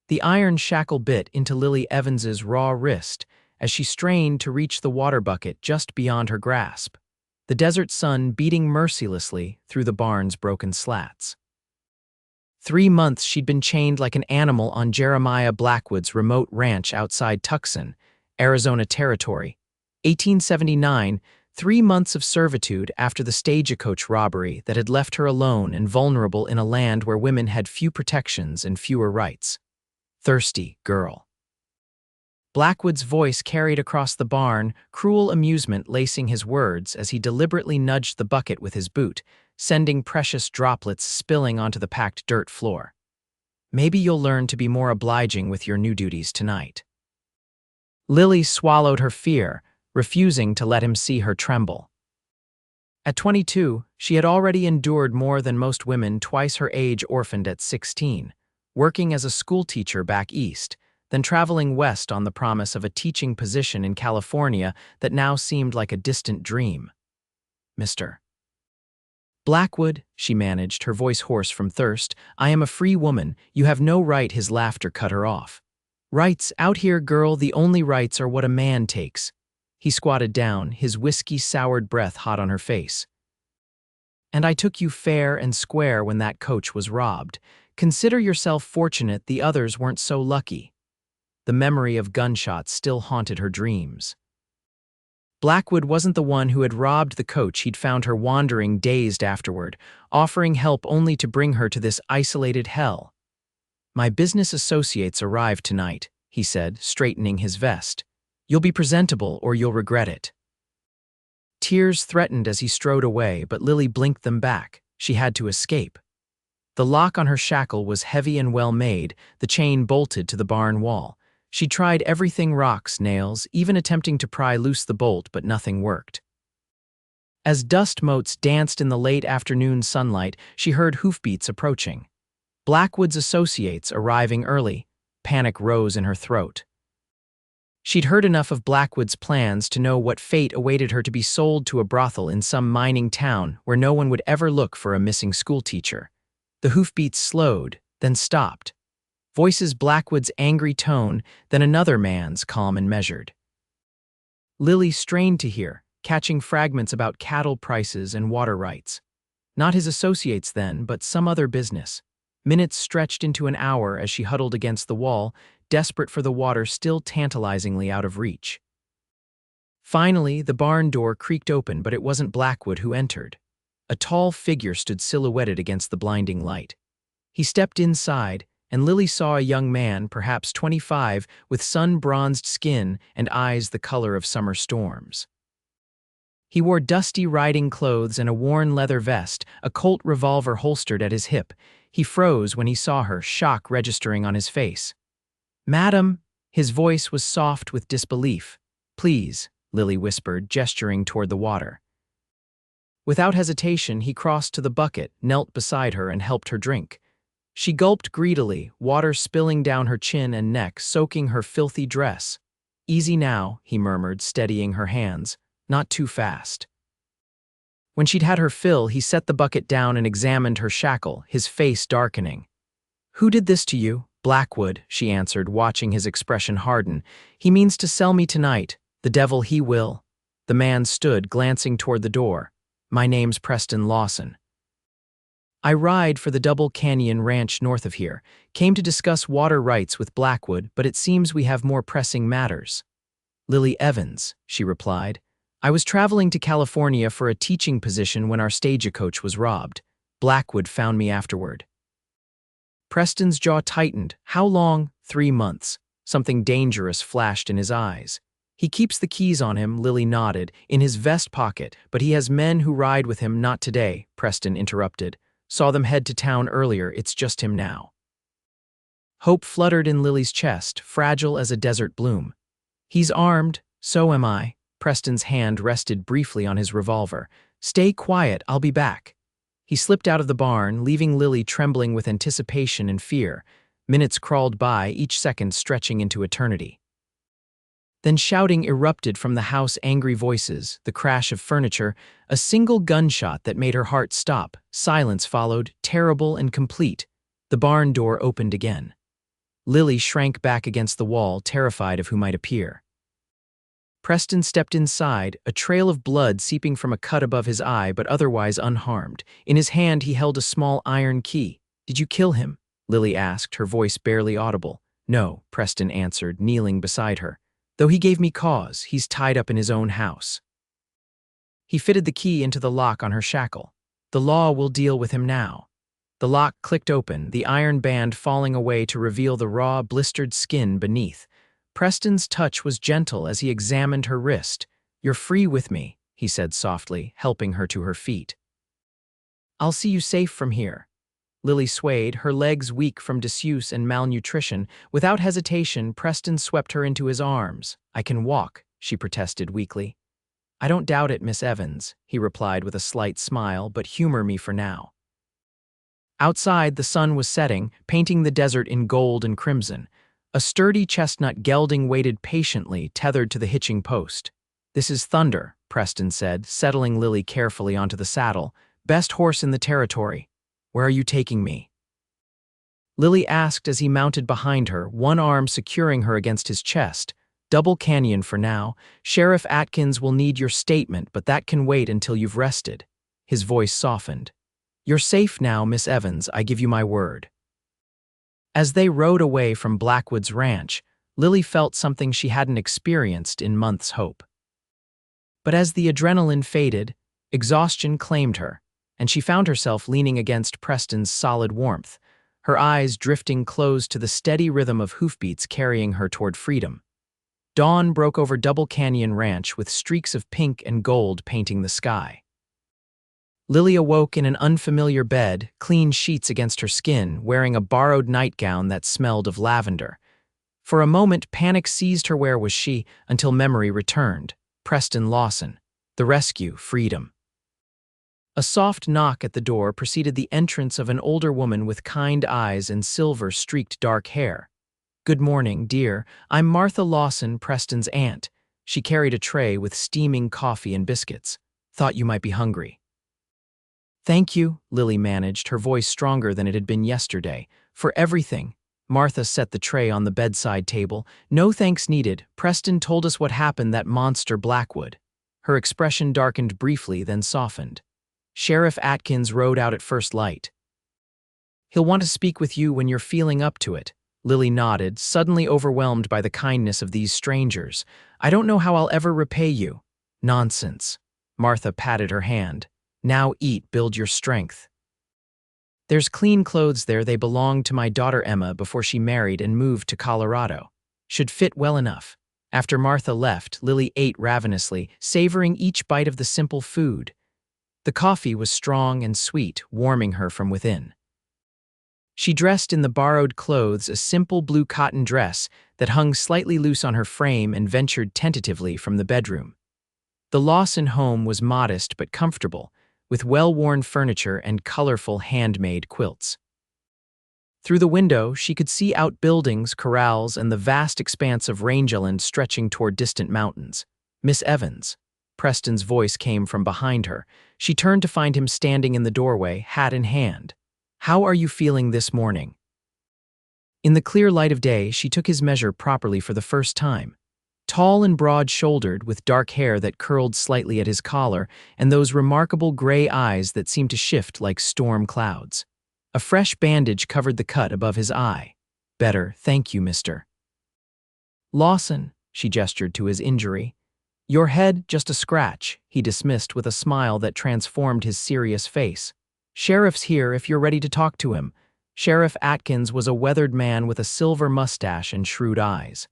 The iron shackle bit into Lily Evans's raw wrist as she strained to reach the water bucket just beyond her grasp, the desert sun beating mercilessly through the barn's broken slats. 3 months she'd been chained like an animal on Jeremiah Blackwood's remote ranch outside Tucson, Arizona Territory. 1879, 3 months of servitude after the stagecoach robbery that had left her alone and vulnerable in a land where women had few protections and fewer rights. Thirsty girl. Blackwood's voice carried across the barn, cruel amusement lacing his words as he deliberately nudged the bucket with his boot, sending precious droplets spilling onto the packed dirt floor. Maybe you'll learn to be more obliging with your new duties tonight. Lily swallowed her fear, refusing to let him see her tremble. At 22, she had already endured more than most women twice her age orphaned at 16, working as a schoolteacher back east, then traveling west on the promise of a teaching position in California that now seemed like a distant dream. Mr. Blackwood, she managed, her voice hoarse from thirst, I am a free woman, you have no right. His laughter cut her off. Rights, out here, girl, the only rights are what a man takes. He squatted down, his whiskey-soured breath hot on her face. And I took you fair and square when that coach was robbed. Consider yourself fortunate the others weren't so lucky. The memory of gunshots still haunted her dreams. Blackwood wasn't the one who had robbed the coach. He'd found her wandering dazed afterward, offering help only to bring her to this isolated hell. My business associates arrived tonight, he said, straightening his vest. You'll be presentable or you'll regret it. Tears threatened as he strode away, but Lily blinked them back. She had to escape. The lock on her shackle was heavy and well made, the chain bolted to the barn wall. She tried everything, rocks, nails, even attempting to pry loose the bolt, but nothing worked. As dust motes danced in the late afternoon sunlight, she heard hoofbeats approaching. Blackwood's associates arriving early. Panic rose in her throat. She'd heard enough of Blackwood's plans to know what fate awaited her: to be sold to a brothel in some mining town where no one would ever look for a missing schoolteacher. The hoofbeats slowed, then stopped. Voices, Blackwood's angry tone, then another man's, calm and measured. Lily strained to hear, catching fragments about cattle prices and water rights. Not his associates then, but some other business. Minutes stretched into an hour as she huddled against the wall, desperate for the water still tantalizingly out of reach. Finally, the barn door creaked open, but it wasn't Blackwood who entered. A tall figure stood silhouetted against the blinding light. He stepped inside, and Lily saw a young man, perhaps 25, with sun-bronzed skin and eyes the color of summer storms. He wore dusty riding clothes and a worn leather vest, a Colt revolver holstered at his hip. He froze when he saw her, shock registering on his face. "Madam," his voice was soft with disbelief. "Please," Lily whispered, gesturing toward the water. Without hesitation, he crossed to the bucket, knelt beside her, and helped her drink. She gulped greedily, water spilling down her chin and neck, soaking her filthy dress. "Easy now," he murmured, steadying her hands. "Not too fast." When she'd had her fill, he set the bucket down and examined her shackle, his face darkening. "Who did this to you?" "Blackwood," she answered, watching his expression harden. "He means to sell me tonight. The devil he will." The man stood, glancing toward the door. "My name's Preston Lawson. I ride for the Double Canyon Ranch north of here. Came to discuss water rights with Blackwood, but it seems we have more pressing matters." "Lily Evans," she replied. "I was traveling to California for a teaching position when our stagecoach was robbed. Blackwood found me afterward." Preston's jaw tightened. "How long?" "3 months. Something dangerous flashed in his eyes." "He keeps the keys on him," Lily nodded, "in his vest pocket, but he has men who ride with him." "Not today," Preston interrupted. "Saw them head to town earlier. It's just him now." Hope fluttered in Lily's chest, fragile as a desert bloom. "He's armed. So am I." Preston's hand rested briefly on his revolver. "Stay quiet. I'll be back." He slipped out of the barn, leaving Lily trembling with anticipation and fear. Minutes crawled by, each second stretching into eternity. Then shouting erupted from the house, angry voices, the crash of furniture, a single gunshot that made her heart stop. Silence followed, terrible and complete. The barn door opened again. Lily shrank back against the wall, terrified of who might appear. Preston stepped inside, a trail of blood seeping from a cut above his eye but otherwise unharmed. In his hand he held a small iron key. "Did you kill him?" Lily asked, her voice barely audible. "No," Preston answered, kneeling beside her. "Though he gave me cause, he's tied up in his own house." He fitted the key into the lock on her shackle. "The law will deal with him now." The lock clicked open, the iron band falling away to reveal the raw, blistered skin beneath. Preston's touch was gentle as he examined her wrist. "You're free with me," he said softly, helping her to her feet. "I'll see you safe from here." Lily swayed, her legs weak from disuse and malnutrition. Without hesitation, Preston swept her into his arms. "I can walk," she protested weakly. "I don't doubt it, Miss Evans," he replied with a slight smile, "but humor me for now." Outside, the sun was setting, painting the desert in gold and crimson. A sturdy chestnut gelding waited patiently, tethered to the hitching post. "This is Thunder," Preston said, settling Lily carefully onto the saddle. "Best horse in the territory. Where are you taking me?" Lily asked as he mounted behind her, one arm securing her against his chest. "Double Canyon for now. Sheriff Atkins will need your statement, but that can wait until you've rested." His voice softened. "You're safe now, Miss Evans, I give you my word." As they rode away from Blackwood's ranch, Lily felt something she hadn't experienced in months' hope. But as the adrenaline faded, exhaustion claimed her, and she found herself leaning against Preston's solid warmth, her eyes drifting closed to the steady rhythm of hoofbeats carrying her toward freedom. Dawn broke over Double Canyon Ranch with streaks of pink and gold painting the sky. Lily awoke in an unfamiliar bed, clean sheets against her skin, wearing a borrowed nightgown that smelled of lavender. For a moment, panic seized her. Where was she? Until memory returned. Preston Lawson. The rescue, freedom. A soft knock at the door preceded the entrance of an older woman with kind eyes and silver-streaked dark hair. "Good morning, dear. I'm Martha Lawson, Preston's aunt." She carried a tray with steaming coffee and biscuits. "Thought you might be hungry." "Thank you," Lily managed, her voice stronger than it had been yesterday. "For everything." Martha set the tray on the bedside table. "No thanks needed. Preston told us what happened, that monster Blackwood." Her expression darkened briefly, then softened. "Sheriff Atkins rode out at first light. He'll want to speak with you when you're feeling up to it." Lily nodded, suddenly overwhelmed by the kindness of these strangers. "I don't know how I'll ever repay you." "Nonsense." Martha patted her hand. "Now eat, build your strength. There's clean clothes there. They belonged to my daughter Emma before she married and moved to Colorado. Should fit well enough." After Martha left, Lily ate ravenously, savoring each bite of the simple food. The coffee was strong and sweet, warming her from within. She dressed in the borrowed clothes, a simple blue cotton dress that hung slightly loose on her frame, and ventured tentatively from the bedroom. The Lawson home was modest but comfortable, with well-worn furniture and colorful handmade quilts. Through the window, she could see outbuildings, corrals, and the vast expanse of rangeland stretching toward distant mountains. "Miss Evans." Preston's voice came from behind her. She turned to find him standing in the doorway, hat in hand. "How are you feeling this morning?" In the clear light of day, she took his measure properly for the first time. Tall and broad-shouldered, with dark hair that curled slightly at his collar, and those remarkable gray eyes that seemed to shift like storm clouds. A fresh bandage covered the cut above his eye. "Better, thank you, Mr. Lawson," she gestured to his injury. "Your head, just a scratch," he dismissed with a smile that transformed his serious face. "Sheriff's here if you're ready to talk to him." Sheriff Atkins was a weathered man with a silver mustache and shrewd eyes.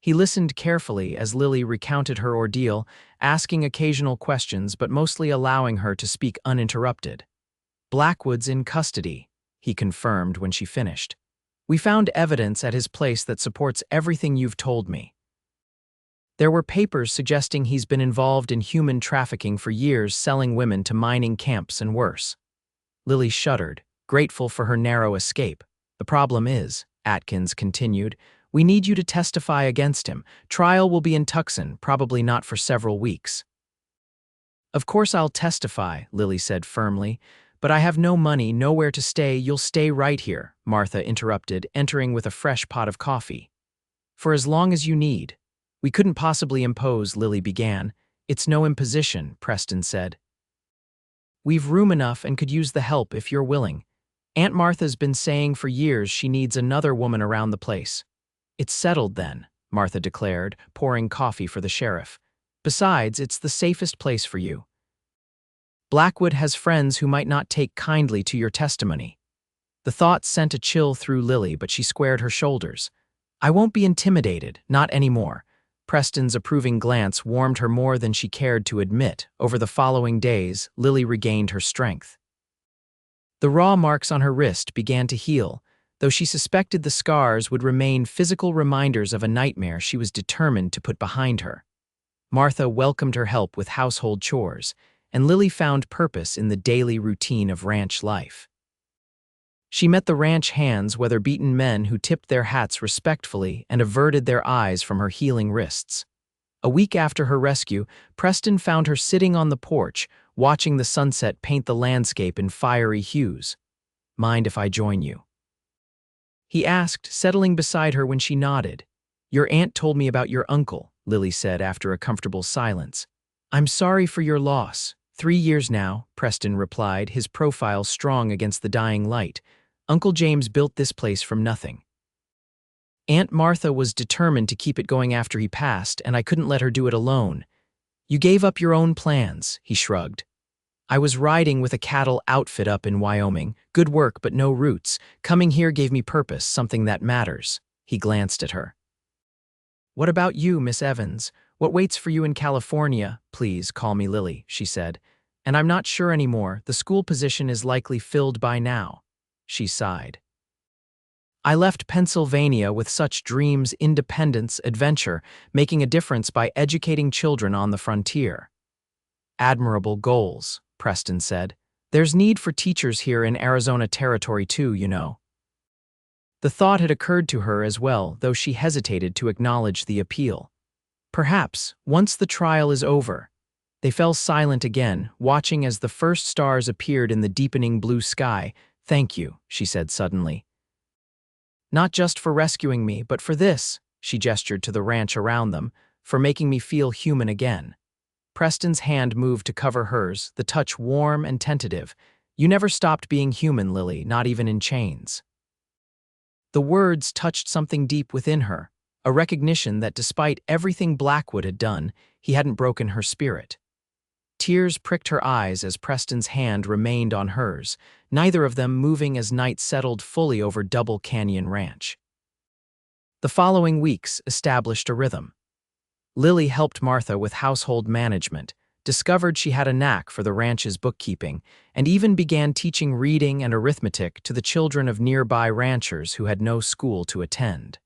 He listened carefully as Lily recounted her ordeal, asking occasional questions but mostly allowing her to speak uninterrupted. "Blackwood's in custody," he confirmed when she finished. "We found evidence at his place that supports everything you've told me. There were papers suggesting he's been involved in human trafficking for years, selling women to mining camps and worse." Lily shuddered, grateful for her narrow escape. "The problem is," Atkins continued, "we need you to testify against him. Trial will be in Tucson, probably not for several weeks." "Of course I'll testify," Lily said firmly, But I have no money, nowhere to stay. You'll stay right here, Martha interrupted, entering with a fresh pot of coffee. For as long as you need. We couldn't possibly impose, Lily began. It's no imposition, Preston said. We've room enough and could use the help if you're willing. Aunt Martha's been saying for years she needs another woman around the place. It's settled then, Martha declared, pouring coffee for the sheriff. Besides, it's the safest place for you. Blackwood has friends who might not take kindly to your testimony. The thought sent a chill through Lily, but she squared her shoulders. I won't be intimidated, not anymore. Preston's approving glance warmed her more than she cared to admit. Over the following days, Lily regained her strength. The raw marks on her wrist began to heal. Though she suspected the scars would remain physical reminders of a nightmare she was determined to put behind her. Martha welcomed her help with household chores, and Lily found purpose in the daily routine of ranch life. She met the ranch hands, weather-beaten men who tipped their hats respectfully and averted their eyes from her healing wrists. A week after her rescue, Preston found her sitting on the porch, watching the sunset paint the landscape in fiery hues. Mind if I join you? He asked, settling beside her when she nodded. Your aunt told me about your uncle, Lily said after a comfortable silence. I'm sorry for your loss. 3 years now, Preston replied, his profile strong against the dying light. Uncle James built this place from nothing. Aunt Martha was determined to keep it going after he passed, and I couldn't let her do it alone. You gave up your own plans, he shrugged. I was riding with a cattle outfit up in Wyoming. Good work, but no roots. Coming here gave me purpose, something that matters. He glanced at her. What about you, Miss Evans? What waits for you in California? Please call me Lily, she said. And I'm not sure anymore. The school position is likely filled by now. She sighed. I left Pennsylvania with such dreams, independence, adventure, making a difference by educating children on the frontier. Admirable goals, Preston said. There's need for teachers here in Arizona Territory too, you know. The thought had occurred to her as well, though she hesitated to acknowledge the appeal. Perhaps, once the trial is over. They fell silent again, watching as the first stars appeared in the deepening blue sky. Thank you, she said suddenly. Not just for rescuing me, but for this, she gestured to the ranch around them, for making me feel human again. Preston's hand moved to cover hers, the touch warm and tentative. You never stopped being human, Lily, not even in chains. The words touched something deep within her, a recognition that despite everything Blackwood had done, he hadn't broken her spirit. Tears pricked her eyes as Preston's hand remained on hers, neither of them moving as night settled fully over Double Canyon Ranch. The following weeks established a rhythm. Lily helped Martha with household management, discovered she had a knack for the ranch's bookkeeping, and even began teaching reading and arithmetic to the children of nearby ranchers who had no school to attend.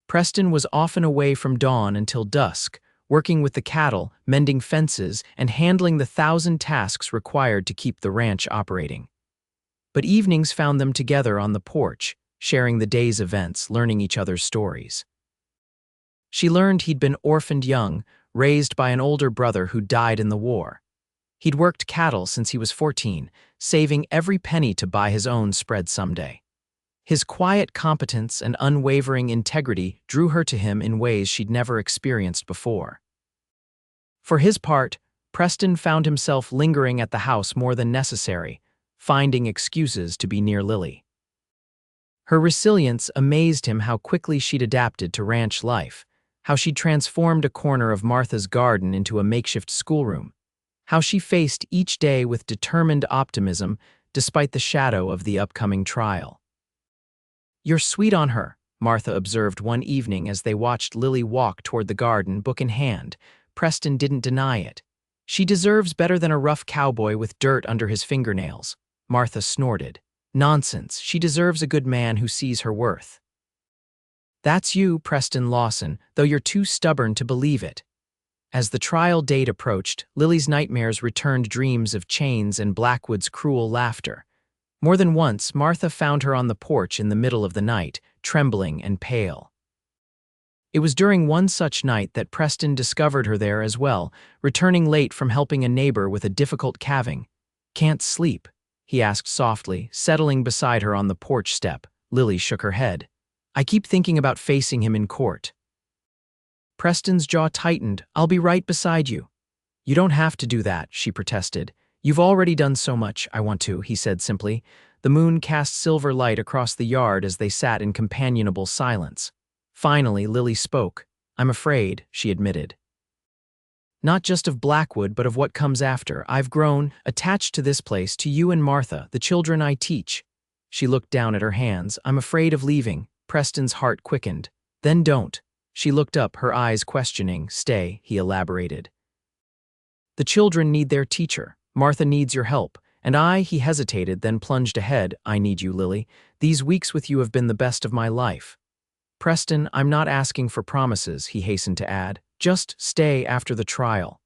Preston was often away from dawn until dusk, working with the cattle, mending fences, and handling the 1,000 tasks required to keep the ranch operating. But evenings found them together on the porch, sharing the day's events, learning each other's stories. She learned he'd been orphaned young, raised by an older brother who died in the war. He'd worked cattle since he was 14, saving every penny to buy his own spread someday. His quiet competence and unwavering integrity drew her to him in ways she'd never experienced before. For his part, Preston found himself lingering at the house more than necessary, finding excuses to be near Lily. Her resilience amazed him how quickly she'd adapted to ranch life, how she'd transformed a corner of Martha's garden into a makeshift schoolroom, how she faced each day with determined optimism despite the shadow of the upcoming trial. You're sweet on her, Martha observed one evening as they watched Lily walk toward the garden, book in hand. Preston didn't deny it. She deserves better than a rough cowboy with dirt under his fingernails. Martha snorted. Nonsense, she deserves a good man who sees her worth. That's you, Preston Lawson, though you're too stubborn to believe it. As the trial date approached, Lily's nightmares returned dreams of chains and Blackwood's cruel laughter. More than once, Martha found her on the porch in the middle of the night, trembling and pale. It was during one such night that Preston discovered her there as well, returning late from helping a neighbor with a difficult calving. Can't sleep, he asked softly, settling beside her on the porch step. Lily shook her head. I keep thinking about facing him in court. Preston's jaw tightened. I'll be right beside you. You don't have to do that, she protested. You've already done so much. I want to, he said simply. The moon cast silver light across the yard as they sat in companionable silence. Finally, Lily spoke. I'm afraid, she admitted. Not just of Blackwood, but of what comes after. I've grown attached to this place, to you and Martha, the children I teach. She looked down at her hands. I'm afraid of leaving. Preston's heart quickened. Then don't. She looked up, her eyes questioning. Stay, he elaborated. The children need their teacher. Martha needs your help. And he hesitated, then plunged ahead. I need you, Lily. These weeks with you have been the best of my life. Preston, I'm not asking for promises, he hastened to add. Just stay after the trial.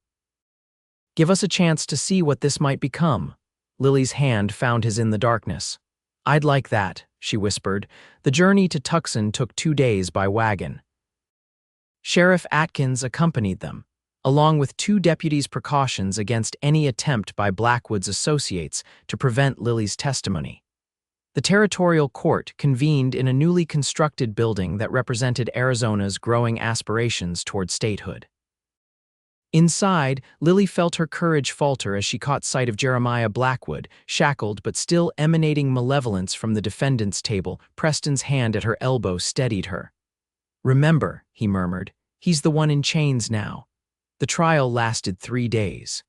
Give us a chance to see what this might become. Lily's hand found his in the darkness. I'd like that, she whispered. The journey to Tucson took 2 days by wagon. Sheriff Atkins accompanied them, along with 2 deputies' precautions against any attempt by Blackwood's associates to prevent Lily's testimony. The territorial court convened in a newly constructed building that represented Arizona's growing aspirations toward statehood. Inside, Lily felt her courage falter as she caught sight of Jeremiah Blackwood, shackled but still emanating malevolence from the defendant's table. Preston's hand at her elbow steadied her. Remember, he murmured, he's the one in chains now. The trial lasted 3 days.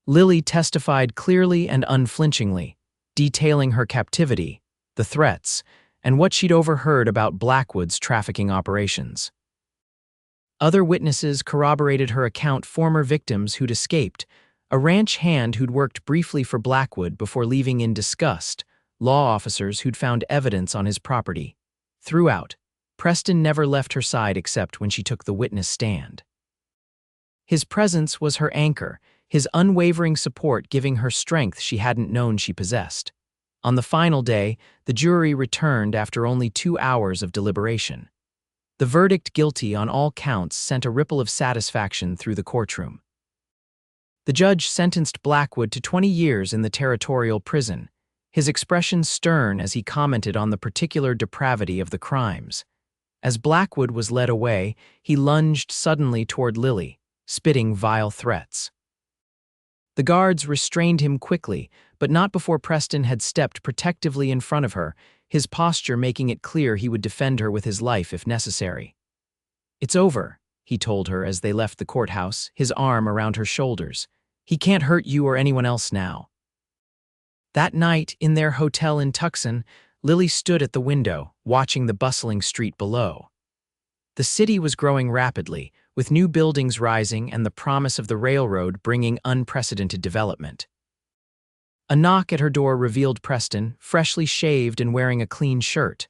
Lily testified clearly and unflinchingly, detailing her captivity, the threats, and what she'd overheard about Blackwood's trafficking operations. Other witnesses corroborated her account, former victims who'd escaped, a ranch hand who'd worked briefly for Blackwood before leaving in disgust, law officers who'd found evidence on his property. Throughout, Preston never left her side except when she took the witness stand. His presence was her anchor, his unwavering support giving her strength she hadn't known she possessed. On the final day, the jury returned after only 2 hours of deliberation. The verdict, guilty on all counts, sent a ripple of satisfaction through the courtroom. The judge sentenced Blackwood to 20 years in the territorial prison, his expression stern as he commented on the particular depravity of the crimes. As Blackwood was led away, he lunged suddenly toward Lily, spitting vile threats. The guards restrained him quickly, but not before Preston had stepped protectively in front of her, his posture making it clear he would defend her with his life if necessary. It's over, he told her as they left the courthouse, his arm around her shoulders. He can't hurt you or anyone else now. That night, in their hotel in Tucson, Lily stood at the window, watching the bustling street below. The city was growing rapidly, with new buildings rising and the promise of the railroad bringing unprecedented development. A knock at her door revealed Preston, freshly shaved and wearing a clean shirt.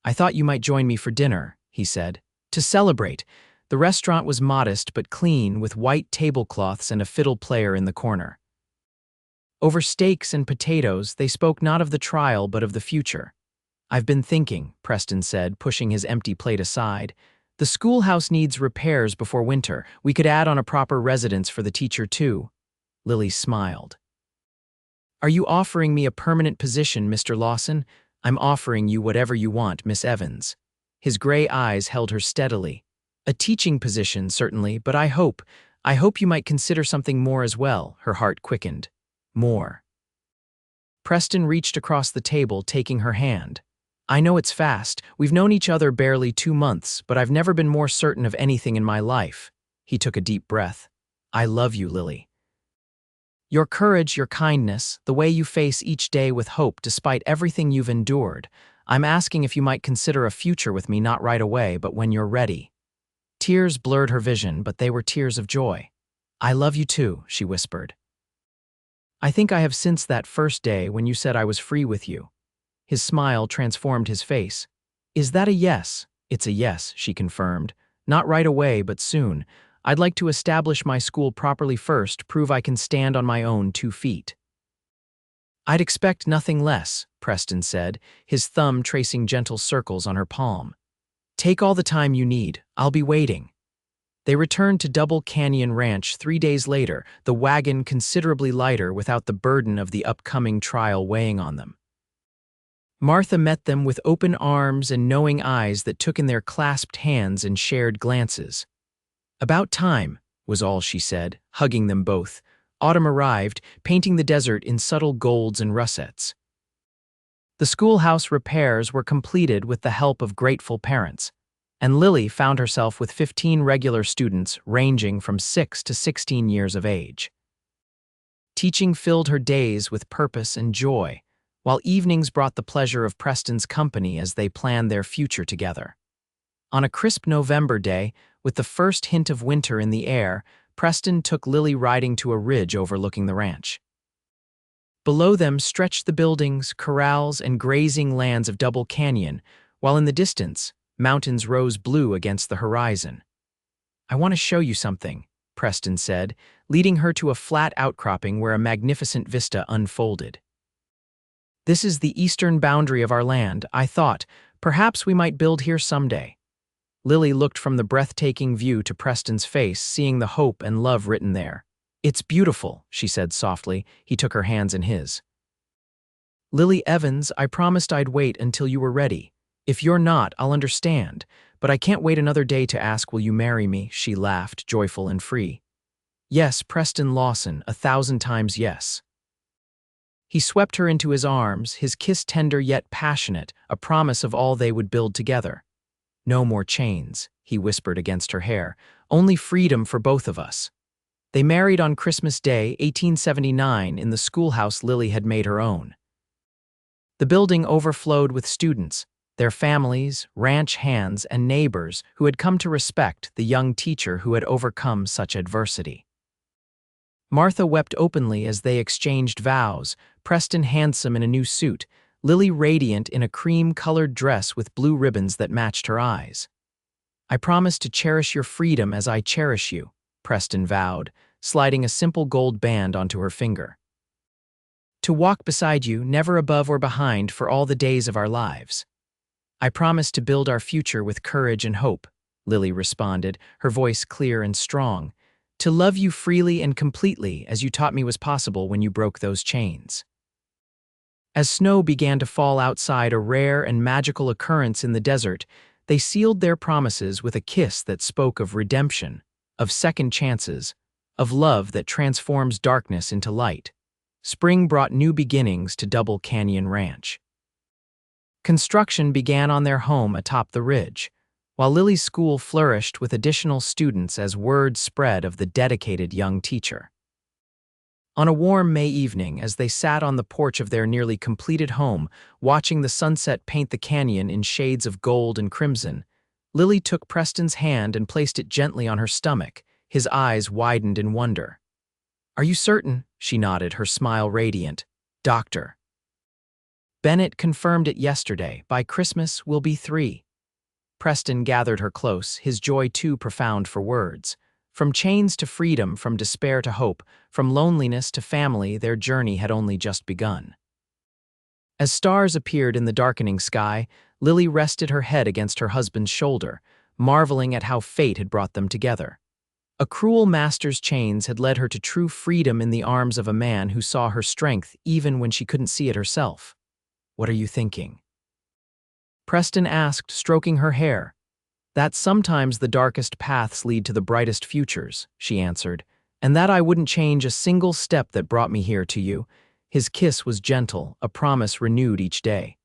I thought you might join me for dinner, he said. To celebrate. The restaurant was modest but clean, with white tablecloths and a fiddle player in the corner. Over steaks and potatoes, they spoke not of the trial but of the future. I've been thinking, Preston said, pushing his empty plate aside. The schoolhouse needs repairs before winter. We could add on a proper residence for the teacher, too. Lily smiled. Are you offering me a permanent position, Mr. Lawson? I'm offering you whatever you want, Miss Evans. His gray eyes held her steadily. A teaching position, certainly, but I hope you might consider something more as well. Her heart quickened. More. Preston reached across the table, taking her hand. I know it's fast. We've known each other barely 2 months, but I've never been more certain of anything in my life. He took a deep breath. I love you, Lily. Your courage, your kindness, the way you face each day with hope despite everything you've endured. I'm asking if you might consider a future with me, not right away, but when you're ready. Tears blurred her vision, but they were tears of joy. I love you too, she whispered. I think I have since that first day when you said I was free with you. His smile transformed his face. Is that a yes? It's a yes, she confirmed. Not right away, but soon. I'd like to establish my school properly first, prove I can stand on my own 2 feet. I'd expect nothing less, Preston said, his thumb tracing gentle circles on her palm. Take all the time you need. I'll be waiting. They returned to Double Canyon Ranch 3 days later, the wagon considerably lighter without the burden of the upcoming trial weighing on them. Martha met them with open arms and knowing eyes that took in their clasped hands and shared glances. "About time," was all she said, hugging them both. Autumn arrived, painting the desert in subtle golds and russets. The schoolhouse repairs were completed with the help of grateful parents, and Lily found herself with 15 regular students ranging from 6 to 16 years of age. Teaching filled her days with purpose and joy, while evenings brought the pleasure of Preston's company as they planned their future together. On a crisp November day, with the first hint of winter in the air, Preston took Lily riding to a ridge overlooking the ranch. Below them stretched the buildings, corrals, and grazing lands of Double Canyon, while in the distance, mountains rose blue against the horizon. "I want to show you something," Preston said, leading her to a flat outcropping where a magnificent vista unfolded. "This is the eastern boundary of our land. I thought, perhaps we might build here someday." Lily looked from the breathtaking view to Preston's face, seeing the hope and love written there. "It's beautiful," she said softly. He took her hands in his. "Lily Evans, I promised I'd wait until you were ready. If you're not, I'll understand, but I can't wait another day to ask, will you marry me?" She laughed, joyful and free. "Yes, Preston Lawson, 1,000 times yes." He swept her into his arms, his kiss tender yet passionate, a promise of all they would build together. "No more chains," he whispered against her hair. "Only freedom for both of us." They married on Christmas Day, 1879, in the schoolhouse Lily had made her own. The building overflowed with students, their families, ranch hands, and neighbors who had come to respect the young teacher who had overcome such adversity. Martha wept openly as they exchanged vows, Preston handsome in a new suit, Lily radiant in a cream-colored dress with blue ribbons that matched her eyes. "I promise to cherish your freedom as I cherish you," Preston vowed, sliding a simple gold band onto her finger. "To walk beside you, never above or behind, for all the days of our lives. I promise to build our future with courage and hope," Lily responded, her voice clear and strong. "To love you freely and completely as you taught me was possible when you broke those chains." As snow began to fall outside, a rare and magical occurrence in the desert, they sealed their promises with a kiss that spoke of redemption, of second chances, of love that transforms darkness into light. Spring brought new beginnings to Double Canyon Ranch. Construction began on their home atop the ridge, while Lily's school flourished with additional students as word spread of the dedicated young teacher. On a warm May evening, as they sat on the porch of their nearly completed home, watching the sunset paint the canyon in shades of gold and crimson, Lily took Preston's hand and placed it gently on her stomach. His eyes widened in wonder. "Are you certain?" She nodded, her smile radiant. "Doctor." "Bennett confirmed it yesterday. By Christmas, we'll be 3. Preston gathered her close, his joy too profound for words. From chains to freedom, from despair to hope, from loneliness to family, their journey had only just begun. As stars appeared in the darkening sky, Lily rested her head against her husband's shoulder, marveling at how fate had brought them together. A cruel master's chains had led her to true freedom in the arms of a man who saw her strength even when she couldn't see it herself. "What are you thinking?" Preston asked, stroking her hair. "That sometimes the darkest paths lead to the brightest futures," she answered, "and that I wouldn't change a single step that brought me here to you." His kiss was gentle, a promise renewed each day.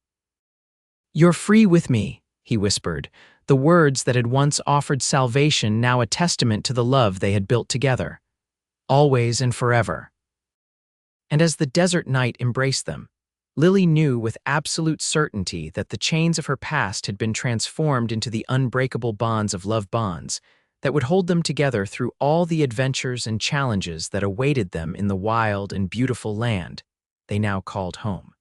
"You're free with me," he whispered, the words that had once offered salvation now a testament to the love they had built together. Always and forever. And as the desert night embraced them, Lily knew with absolute certainty that the chains of her past had been transformed into the unbreakable bonds of love, bonds that would hold them together through all the adventures and challenges that awaited them in the wild and beautiful land they now called home.